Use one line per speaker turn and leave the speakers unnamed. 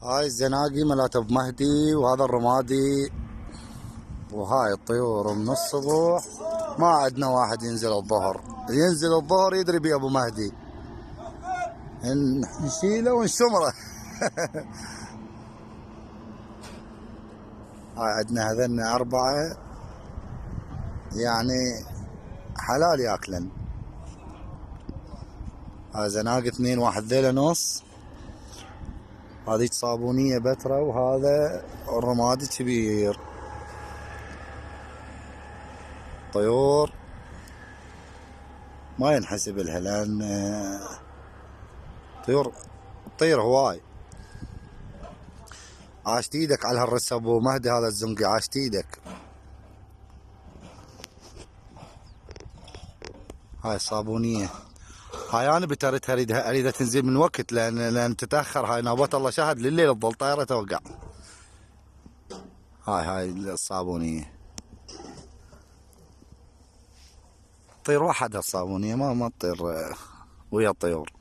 هاي الزناقي مالت ابو مهدي، وهذا الرمادي، وهاي الطيور من الصبح. ما عندنا واحد ينزل الظهر، ينزل الظهر يدري بي ابو مهدي، نشيله ونشمره. هاي عندنا هذن 4 يعني حلال ياكلن. هاي زناقة 2، واحد ذيله نص، هذيك صابونية بترة، وهذا الرمادي كبير. طيور ما ينحسب لها لان طيور تطير هواي. عاشت ايدك على هالرسه ابو مهدي، هذا الزنقي عاشت ايدك. هاي صابونيه، هاي انا بترتها اريدها تنزل من وقت، لان تتاخر. هاي نابت الله شهد لليل تظل طايره توقع. هاي الصابونيه تطير وحدها الصابونيه، ما تطير ويا الطيور.